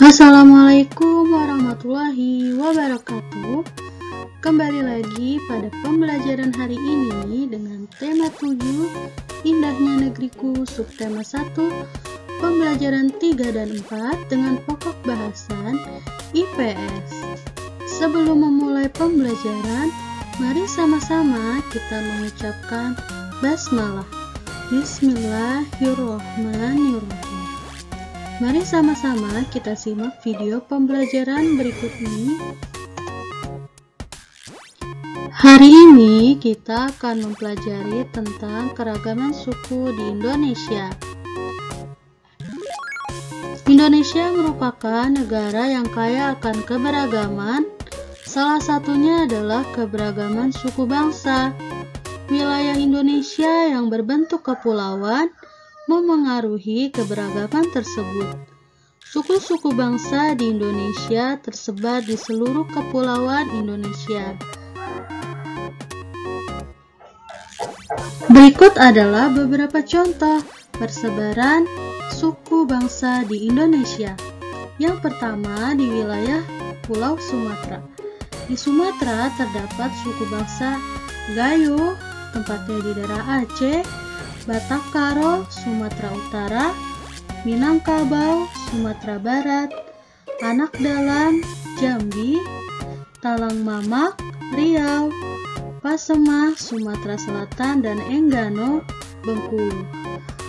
Assalamualaikum warahmatullahi wabarakatuh. Kembali lagi pada pembelajaran hari ini dengan tema 7 Indahnya Negeriku, subtema 1, pembelajaran 3 dan 4 dengan pokok bahasan IPS. Sebelum memulai pembelajaran, mari sama-sama kita mengucapkan basmalah. Bismillahirrahmanirrahim. Mari sama-sama kita simak video pembelajaran berikut ini. Hari ini kita akan mempelajari tentang keragaman suku di Indonesia. Indonesia merupakan negara yang kaya akan keberagaman. Salah satunya adalah keberagaman suku bangsa. Wilayah Indonesia yang berbentuk kepulauan memengaruhi keberagaman tersebut. Suku-suku bangsa di Indonesia tersebar di seluruh kepulauan Indonesia. Berikut adalah beberapa contoh persebaran suku bangsa di Indonesia. Yang pertama di wilayah Pulau Sumatera. Di Sumatera terdapat suku bangsa Gayo, tempatnya di daerah Aceh, Batak Karo, Sumatera Utara, Minangkabau, Sumatera Barat, Anak Dalam, Jambi, Talang Mamak, Riau, Pasemah, Sumatera Selatan, dan Enggano, Bengkulu.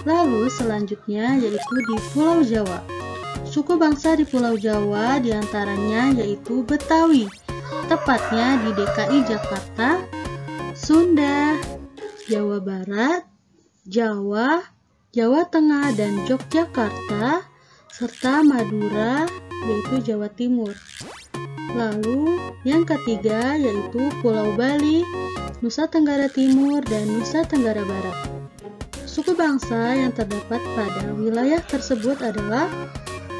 Lalu selanjutnya yaitu di Pulau Jawa. Suku bangsa di Pulau Jawa diantaranya yaitu Betawi, tepatnya di DKI Jakarta, Sunda, Jawa Barat, Jawa, Jawa Tengah, dan Yogyakarta, serta Madura, yaitu Jawa Timur. Lalu, yang ketiga yaitu Pulau Bali, Nusa Tenggara Timur, dan Nusa Tenggara Barat. Suku bangsa yang terdapat pada wilayah tersebut adalah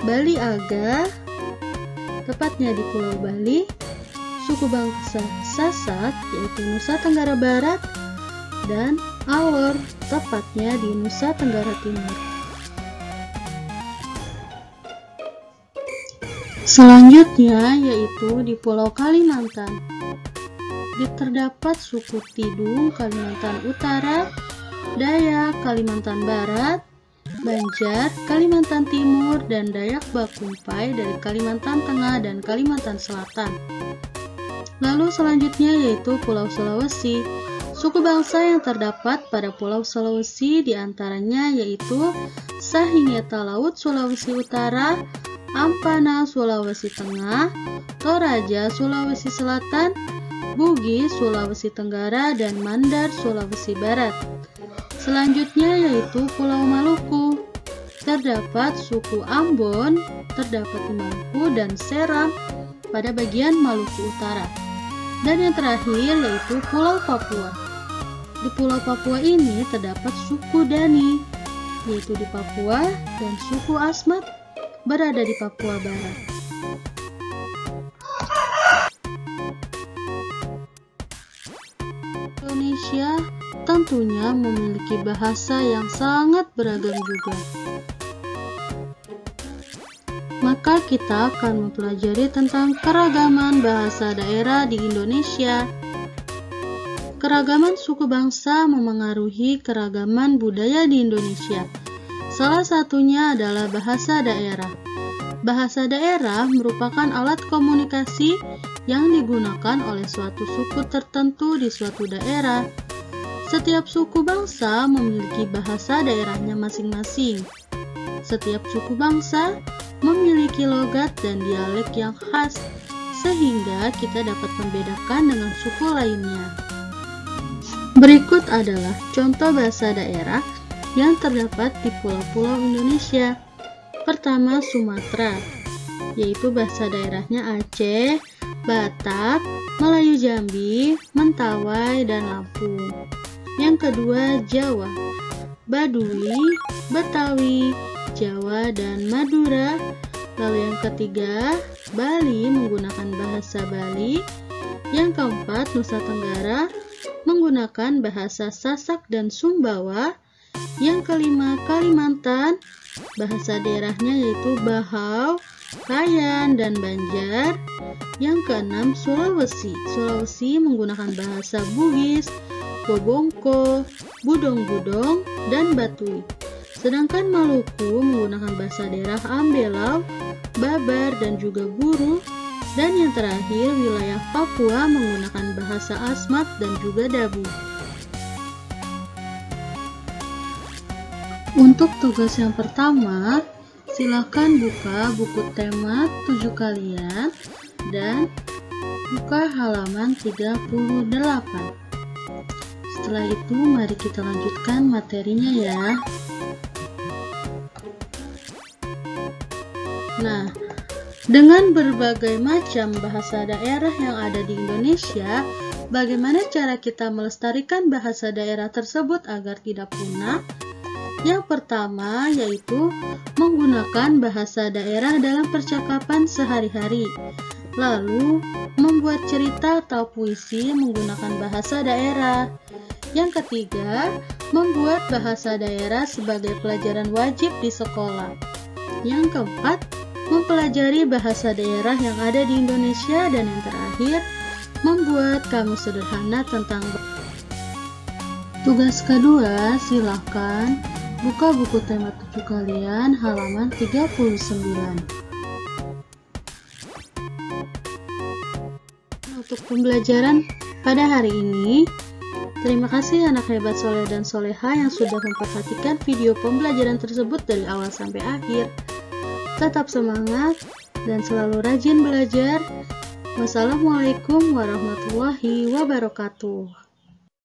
Bali Aga, tepatnya di Pulau Bali, suku bangsa Sasak, yaitu Nusa Tenggara Barat, dan Alor, tepatnya di Nusa Tenggara Timur. Selanjutnya yaitu di Pulau Kalimantan. Terdapat suku Tidung Kalimantan Utara, Dayak Kalimantan Barat, Banjar Kalimantan Timur, dan Dayak Bakumpai dari Kalimantan Tengah dan Kalimantan Selatan. Lalu selanjutnya yaitu Pulau Sulawesi. Suku bangsa yang terdapat pada Pulau Sulawesi diantaranya yaitu Sahineta Laut Sulawesi Utara, Ampana Sulawesi Tengah, Toraja Sulawesi Selatan, Bugis Sulawesi Tenggara, dan Mandar Sulawesi Barat. Selanjutnya yaitu Pulau Maluku. Terdapat suku Ambon, terdapat di Maluku, dan Seram pada bagian Maluku Utara. Dan yang terakhir yaitu Pulau Papua. Di Pulau Papua ini terdapat suku Dani, yaitu di Papua, dan suku Asmat berada di Papua Barat. Indonesia tentunya memiliki bahasa yang sangat beragam juga. Maka kita akan mempelajari tentang keragaman bahasa daerah di Indonesia. Keragaman suku bangsa memengaruhi keragaman budaya di Indonesia. Salah satunya adalah bahasa daerah. Bahasa daerah merupakan alat komunikasi yang digunakan oleh suatu suku tertentu di suatu daerah. Setiap suku bangsa memiliki bahasa daerahnya masing-masing. Setiap suku bangsa memiliki logat dan dialek yang khas, sehingga kita dapat membedakan dengan suku lainnya. Berikut adalah contoh bahasa daerah yang terdapat di pulau-pulau Indonesia. Pertama, Sumatera, yaitu bahasa daerahnya Aceh, Batak, Melayu Jambi, Mentawai, dan Lampung. Yang kedua, Jawa, Baduy, Betawi, Jawa, dan Madura. Lalu yang ketiga, Bali menggunakan bahasa Bali. Yang keempat, Nusa Tenggara menggunakan bahasa Sasak dan Sumbawa. Yang kelima, Kalimantan, bahasa daerahnya yaitu Bahau, Kayan, dan Banjar. Yang keenam, Sulawesi. Sulawesi menggunakan bahasa Bugis, Bobongko, Budong-Budong, dan Batui. Sedangkan Maluku menggunakan bahasa daerah Ambelau, Babar, dan juga Guru. Dan yang terakhir, wilayah Papua menggunakan bahasa Asmat dan juga Dabu. Untuk tugas yang pertama, silakan buka buku tema 7 kalian dan buka halaman 38. Setelah itu, mari kita lanjutkan materinya ya. Nah, dengan berbagai macam bahasa daerah yang ada di Indonesia, bagaimana cara kita melestarikan bahasa daerah tersebut agar tidak punah? Yang pertama yaitu menggunakan bahasa daerah dalam percakapan sehari-hari. Lalu, membuat cerita atau puisi menggunakan bahasa daerah. Yang ketiga, membuat bahasa daerah sebagai pelajaran wajib di sekolah. Yang keempat, mempelajari bahasa daerah yang ada di Indonesia. Dan yang terakhir, membuat kamus sederhana tentang. Tugas kedua, silakan buka buku tema 7 kalian halaman 39. Untuk pembelajaran pada hari ini, terima kasih anak hebat soleh dan soleha yang sudah memperhatikan video pembelajaran tersebut dari awal sampai akhir. Tetap semangat dan selalu rajin belajar. Wassalamualaikum warahmatullahi wabarakatuh.